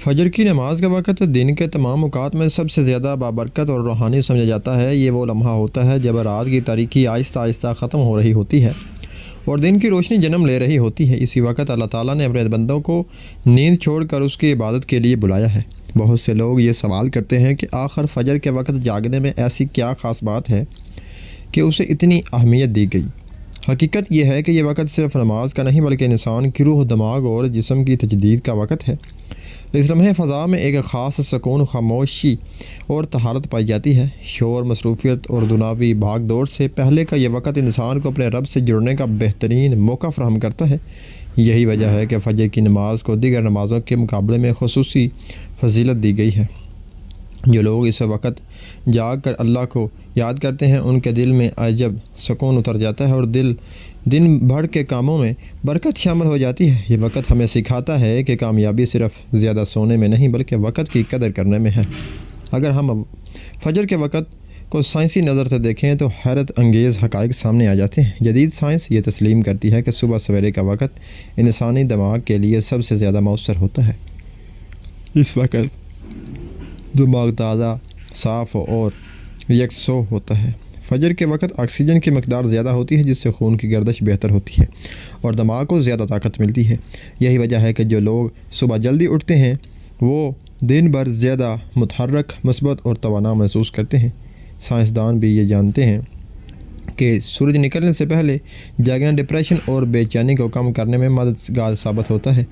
فجر کی نماز کا وقت دن کے تمام اوقات میں سب سے زیادہ بابرکت اور روحانی سمجھا جاتا ہے۔ یہ وہ لمحہ ہوتا ہے جب رات کی تاریکی آہستہ آہستہ ختم ہو رہی ہوتی ہے اور دن کی روشنی جنم لے رہی ہوتی ہے۔ اسی وقت اللہ تعالیٰ نے اپنے بندوں کو نیند چھوڑ کر اس کی عبادت کے لیے بلایا ہے۔ بہت سے لوگ یہ سوال کرتے ہیں کہ آخر فجر کے وقت جاگنے میں ایسی کیا خاص بات ہے کہ اسے اتنی اہمیت دی گئی۔ حقیقت یہ ہے کہ یہ وقت صرف نماز کا نہیں بلکہ انسان کی روح، دماغ اور جسم کی تجدید کا وقت ہے۔ اس لمحے فضا میں ایک خاص سکون، خاموشی اور طہارت پائی جاتی ہے۔ شور، مصروفیت اور دنیاوی بھاگ دوڑ سے پہلے کا یہ وقت انسان کو اپنے رب سے جڑنے کا بہترین موقع فراہم کرتا ہے۔ یہی وجہ ہے کہ فجر کی نماز کو دیگر نمازوں کے مقابلے میں خصوصی فضیلت دی گئی ہے۔ جو لوگ اس وقت جاگ کر اللہ کو یاد کرتے ہیں ان کے دل میں عجب سکون اتر جاتا ہے اور دن بھر کے کاموں میں برکت شامل ہو جاتی ہے۔ یہ وقت ہمیں سکھاتا ہے کہ کامیابی صرف زیادہ سونے میں نہیں بلکہ وقت کی قدر کرنے میں ہے۔ اگر ہم فجر کے وقت کو سائنسی نظر سے دیکھیں تو حیرت انگیز حقائق سامنے آ جاتے ہیں۔ جدید سائنس یہ تسلیم کرتی ہے کہ صبح سویرے کا وقت انسانی دماغ کے لیے سب سے زیادہ مؤثر ہوتا ہے۔ اس وقت دماغ تازہ، صاف اور یکسو ہوتا ہے۔ فجر کے وقت آکسیجن کی مقدار زیادہ ہوتی ہے جس سے خون کی گردش بہتر ہوتی ہے اور دماغ کو زیادہ طاقت ملتی ہے۔ یہی وجہ ہے کہ جو لوگ صبح جلدی اٹھتے ہیں وہ دن بھر زیادہ متحرک، مثبت اور توانا محسوس کرتے ہیں۔ سائنسدان بھی یہ جانتے ہیں کہ سورج نکلنے سے پہلے جاگنا ڈپریشن اور بے چینی کو کم کرنے میں مددگار ثابت ہوتا ہے۔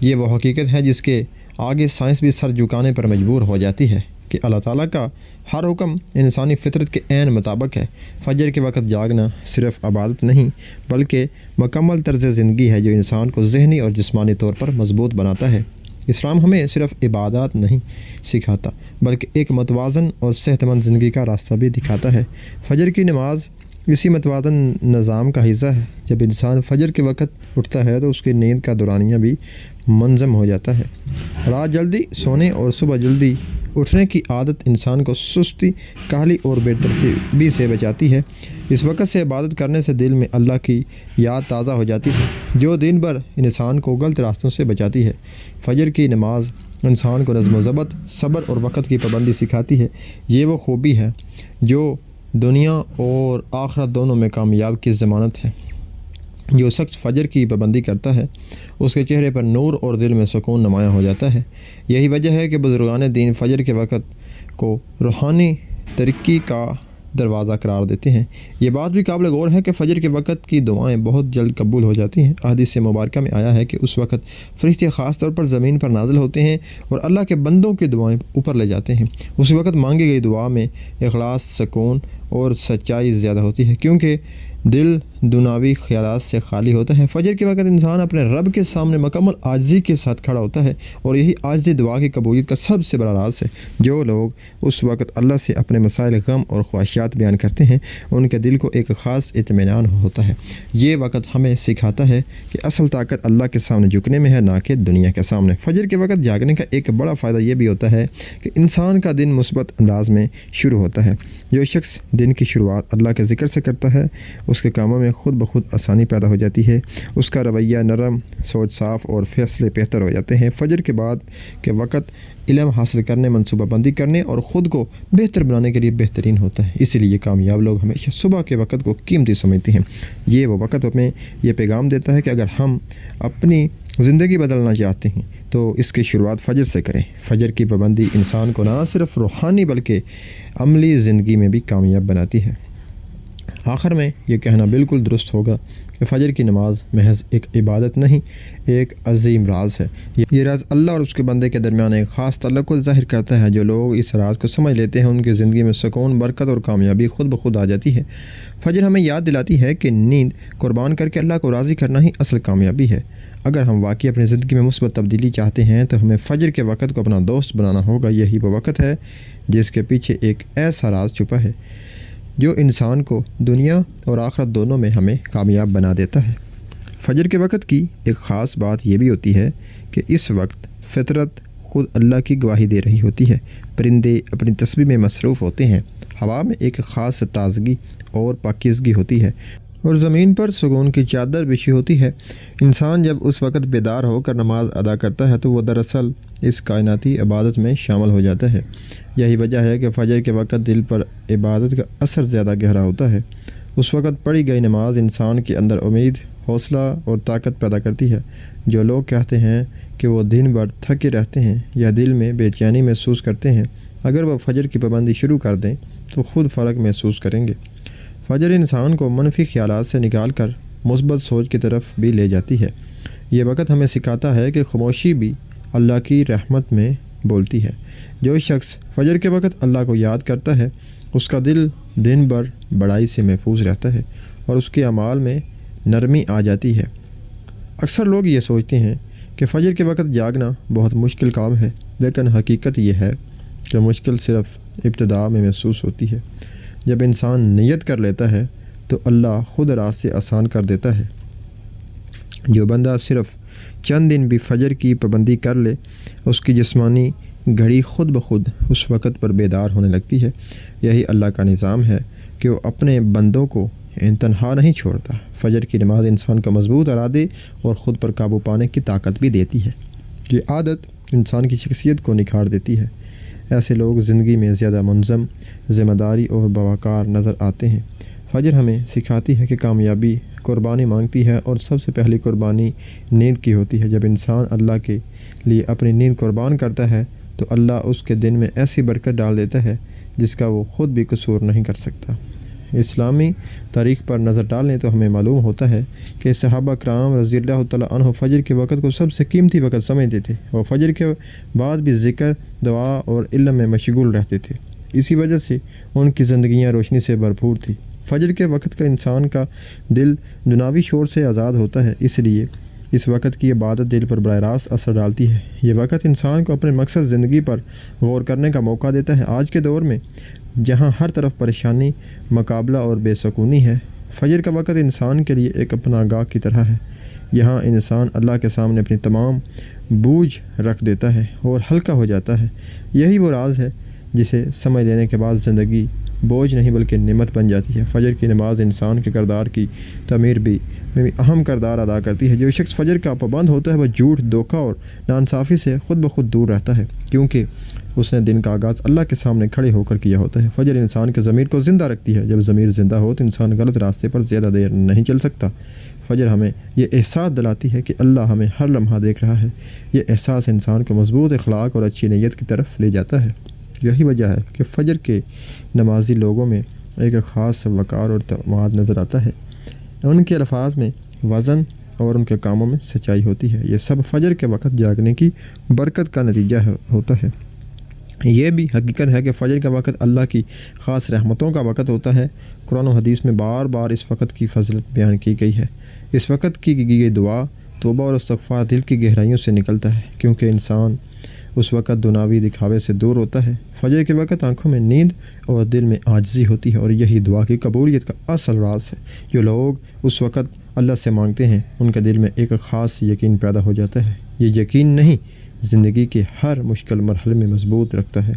یہ وہ حقیقت ہے جس کے آگے سائنس بھی سر جھکانے پر مجبور ہو جاتی ہے کہ اللہ تعالیٰ کا ہر حکم انسانی فطرت کے عین مطابق ہے۔ فجر کے وقت جاگنا صرف عبادت نہیں بلکہ مکمل طرز زندگی ہے جو انسان کو ذہنی اور جسمانی طور پر مضبوط بناتا ہے۔ اسلام ہمیں صرف عبادات نہیں سکھاتا بلکہ ایک متوازن اور صحت مند زندگی کا راستہ بھی دکھاتا ہے۔ فجر کی نماز اسی متوازن نظام کا حصہ ہے۔ جب انسان فجر کے وقت اٹھتا ہے تو اس کی نیند کا دورانیہ بھی منظم ہو جاتا ہے۔ رات جلدی سونے اور صبح جلدی اٹھنے کی عادت انسان کو سستی، کاہلی اور بے ترتیبی سے بچاتی ہے۔ اس وقت سے عبادت کرنے سے دل میں اللہ کی یاد تازہ ہو جاتی ہے جو دن بھر انسان کو غلط راستوں سے بچاتی ہے۔ فجر کی نماز انسان کو نظم و ضبط، صبر اور وقت کی پابندی سکھاتی ہے۔ یہ وہ خوبی ہے جو دنیا اور آخرت دونوں میں کامیاب کی ضمانت ہے۔ جو شخص فجر کی پابندی کرتا ہے اس کے چہرے پر نور اور دل میں سکون نمایاں ہو جاتا ہے۔ یہی وجہ ہے کہ بزرگان دین فجر کے وقت کو روحانی ترقی کا دروازہ قرار دیتے ہیں۔ یہ بات بھی قابل غور ہے کہ فجر کے وقت کی دعائیں بہت جلد قبول ہو جاتی ہیں۔ احادیث مبارکہ میں آیا ہے کہ اس وقت فرشتے خاص طور پر زمین پر نازل ہوتے ہیں اور اللہ کے بندوں کی دعائیں اوپر لے جاتے ہیں۔ اس وقت مانگی گئی دعا میں اخلاص، سکون اور سچائی زیادہ ہوتی ہے کیونکہ دل دنیاوی خیالات سے خالی ہوتا ہے۔ فجر کے وقت انسان اپنے رب کے سامنے مکمل عاجزی کے ساتھ کھڑا ہوتا ہے اور یہی عاجزی دعا کی قبولیت کا سب سے بڑا راز ہے۔ جو لوگ اس وقت اللہ سے اپنے مسائل، غم اور خواہشات بیان کرتے ہیں ان کے دل کو ایک خاص اطمینان ہوتا ہے۔ یہ وقت ہمیں سکھاتا ہے کہ اصل طاقت اللہ کے سامنے جھکنے میں ہے، نہ کہ دنیا کے سامنے۔ فجر کے وقت جاگنے کا ایک بڑا فائدہ یہ بھی ہوتا ہے کہ انسان کا دن مثبت انداز میں شروع ہوتا ہے۔ جو شخص دن کی شروعات اللہ کے ذکر سے کرتا ہے اس کے کاموں میں خود بخود آسانی پیدا ہو جاتی ہے۔ اس کا رویہ نرم، سوچ صاف اور فیصلے بہتر ہو جاتے ہیں۔ فجر کے بعد کے وقت علم حاصل کرنے، منصوبہ بندی کرنے اور خود کو بہتر بنانے کے لیے بہترین ہوتا ہے۔ اسی لیے کامیاب لوگ ہمیشہ صبح کے وقت کو قیمتی سمجھتے ہیں۔ یہ وہ وقت ہمیں یہ پیغام دیتا ہے کہ اگر ہم اپنی زندگی بدلنا چاہتے ہیں تو اس کی شروعات فجر سے کریں۔ فجر کی پابندی انسان کو نہ صرف روحانی بلکہ عملی زندگی میں بھی کامیاب بناتی ہے۔ آخر میں یہ کہنا بالکل درست ہوگا کہ فجر کی نماز محض ایک عبادت نہیں، ایک عظیم راز ہے۔ یہ راز اللہ اور اس کے بندے کے درمیان ایک خاص تعلق کو ظاہر کرتا ہے۔ جو لوگ اس راز کو سمجھ لیتے ہیں ان کی زندگی میں سکون، برکت اور کامیابی خود بخود آ جاتی ہے۔ فجر ہمیں یاد دلاتی ہے کہ نیند قربان کر کے اللہ کو راضی کرنا ہی اصل کامیابی ہے۔ اگر ہم واقعی اپنی زندگی میں مثبت تبدیلی چاہتے ہیں تو ہمیں فجر کے وقت کو اپنا دوست بنانا ہوگا۔ یہی وہ وقت ہے جس کے پیچھے ایک ایسا راز چھپا ہے جو انسان کو دنیا اور آخرت دونوں میں ہمیں کامیاب بنا دیتا ہے۔ فجر کے وقت کی ایک خاص بات یہ بھی ہوتی ہے کہ اس وقت فطرت خود اللہ کی گواہی دے رہی ہوتی ہے۔ پرندے اپنی تسبیح میں مصروف ہوتے ہیں، ہوا میں ایک خاص تازگی اور پاکیزگی ہوتی ہے اور زمین پر سکون کی چادر بچھی ہوتی ہے۔ انسان جب اس وقت بیدار ہو کر نماز ادا کرتا ہے تو وہ دراصل اس کائناتی عبادت میں شامل ہو جاتا ہے۔ یہی وجہ ہے کہ فجر کے وقت دل پر عبادت کا اثر زیادہ گہرا ہوتا ہے۔ اس وقت پڑھی گئی نماز انسان کے اندر امید، حوصلہ اور طاقت پیدا کرتی ہے۔ جو لوگ کہتے ہیں کہ وہ دن بھر تھکے رہتے ہیں یا دل میں بے چینی محسوس کرتے ہیں، اگر وہ فجر کی پابندی شروع کر دیں تو خود فرق محسوس کریں گے۔ فجر انسان کو منفی خیالات سے نکال کر مثبت سوچ کی طرف بھی لے جاتی ہے۔ یہ وقت ہمیں سکھاتا ہے کہ خاموشی بھی اللہ کی رحمت میں بولتی ہے۔ جو شخص فجر کے وقت اللہ کو یاد کرتا ہے اس کا دل دن بھر بڑائی سے محفوظ رہتا ہے اور اس کے اعمال میں نرمی آ جاتی ہے۔ اکثر لوگ یہ سوچتے ہیں کہ فجر کے وقت جاگنا بہت مشکل کام ہے، لیکن حقیقت یہ ہے کہ مشکل صرف ابتدا میں محسوس ہوتی ہے۔ جب انسان نیت کر لیتا ہے تو اللہ خود راستے آسان کر دیتا ہے۔ جو بندہ صرف چند دن بھی فجر کی پابندی کر لے اس کی جسمانی گھڑی خود بخود اس وقت پر بیدار ہونے لگتی ہے۔ یہی اللہ کا نظام ہے کہ وہ اپنے بندوں کو تنہا نہیں چھوڑتا۔ فجر کی نماز انسان کو مضبوط ارادے اور خود پر قابو پانے کی طاقت بھی دیتی ہے۔ یہ عادت انسان کی شخصیت کو نکھار دیتی ہے۔ ایسے لوگ زندگی میں زیادہ منظم، ذمہ داری اور باوقار نظر آتے ہیں۔ فجر ہمیں سکھاتی ہے کہ کامیابی قربانی مانگتی ہے اور سب سے پہلی قربانی نیند کی ہوتی ہے۔ جب انسان اللہ کے لیے اپنی نیند قربان کرتا ہے تو اللہ اس کے دن میں ایسی برکت ڈال دیتا ہے جس کا وہ خود بھی قصور نہیں کر سکتا۔ اسلامی تاریخ پر نظر ڈالیں تو ہمیں معلوم ہوتا ہے کہ صحابہ کرام رضی اللہ تعالیٰ عنہ فجر کے وقت کو سب سے قیمتی وقت سمجھتے تھے اور فجر کے بعد بھی ذکر، دعا اور علم میں مشغول رہتے تھے۔ اسی وجہ سے ان کی زندگیاں روشنی سے بھرپور تھیں۔ فجر کے وقت کا انسان کا دل دنیاوی شور سے آزاد ہوتا ہے، اس لیے اس وقت کی عبادت دل پر براہ راست اثر ڈالتی ہے۔ یہ وقت انسان کو اپنے مقصد زندگی پر غور کرنے کا موقع دیتا ہے۔ آج کے دور میں جہاں ہر طرف پریشانی، مقابلہ اور بے سکونی ہے، فجر کا وقت انسان کے لیے ایک پناہ گاہ کی طرح ہے۔ یہاں انسان اللہ کے سامنے اپنی تمام بوجھ رکھ دیتا ہے اور ہلکا ہو جاتا ہے۔ یہی وہ راز ہے جسے سمجھ لینے کے بعد زندگی بوجھ نہیں بلکہ نعمت بن جاتی ہے۔ فجر کی نماز انسان کے کردار کی تعمیر میں بھی اہم کردار ادا کرتی ہے۔ جو شخص فجر کا پابند ہوتا ہے وہ جھوٹ، دھوکہ اور ناانصافی سے خود بخود دور رہتا ہے، کیونکہ اس نے دن کا آغاز اللہ کے سامنے کھڑے ہو کر کیا ہوتا ہے۔ فجر انسان کے ضمیر کو زندہ رکھتی ہے۔ جب ضمیر زندہ ہو تو انسان غلط راستے پر زیادہ دیر نہیں چل سکتا۔ فجر ہمیں یہ احساس دلاتی ہے کہ اللہ ہمیں ہر لمحہ دیکھ رہا ہے۔ یہ احساس انسان کو مضبوط اخلاق اور اچھی نیت کی طرف لے جاتا ہے۔ یہی وجہ ہے کہ فجر کے نمازی لوگوں میں ایک خاص وقار اور اعتماد نظر آتا ہے۔ ان کے الفاظ میں وزن اور ان کے کاموں میں سچائی ہوتی ہے۔ یہ سب فجر کے وقت جاگنے کی برکت کا نتیجہ ہوتا ہے۔ یہ بھی حقیقت ہے کہ فجر کا وقت اللہ کی خاص رحمتوں کا وقت ہوتا ہے۔ قرآن و حدیث میں بار بار اس وقت کی فضیلت بیان کی گئی ہے۔ اس وقت کی گئی دعا، توبہ اور استغفار دل کی گہرائیوں سے نکلتا ہے، کیونکہ انسان اس وقت دنیاوی دکھاوے سے دور ہوتا ہے۔ فجر کے وقت آنکھوں میں نیند اور دل میں عاجزی ہوتی ہے اور یہی دعا کی قبولیت کا اصل راز ہے۔ جو لوگ اس وقت اللہ سے مانگتے ہیں ان کے دل میں ایک خاص یقین پیدا ہو جاتا ہے۔ یہ یقین نہیں زندگی کے ہر مشکل مرحلے میں مضبوط رکھتا ہے۔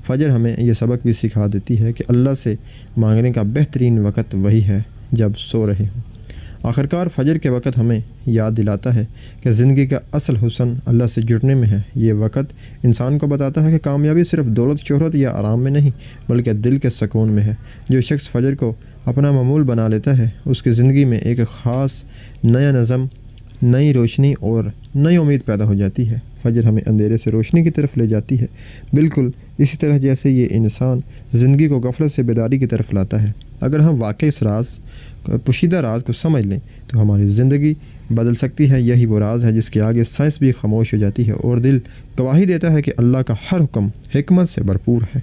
فجر ہمیں یہ سبق بھی سکھا دیتی ہے کہ اللہ سے مانگنے کا بہترین وقت وہی ہے جب سو رہے ہوں۔ آخرکار فجر کے وقت ہمیں یاد دلاتا ہے کہ زندگی کا اصل حسن اللہ سے جڑنے میں ہے۔ یہ وقت انسان کو بتاتا ہے کہ کامیابی صرف دولت، شہرت یا آرام میں نہیں بلکہ دل کے سکون میں ہے۔ جو شخص فجر کو اپنا معمول بنا لیتا ہے اس کی زندگی میں ایک خاص نیا نظم، نئی روشنی اور نئی امید پیدا ہو جاتی ہے۔ فجر ہمیں اندھیرے سے روشنی کی طرف لے جاتی ہے، بالکل اسی طرح جیسے یہ انسان زندگی کو غفلت سے بیداری کی طرف لاتا ہے۔ اگر ہم واقعی اس پوشیدہ راز کو سمجھ لیں تو ہماری زندگی بدل سکتی ہے۔ یہی وہ راز ہے جس کے آگے سائنس بھی خاموش ہو جاتی ہے اور دل گواہی دیتا ہے کہ اللہ کا ہر حکم حکمت سے بھرپور ہے۔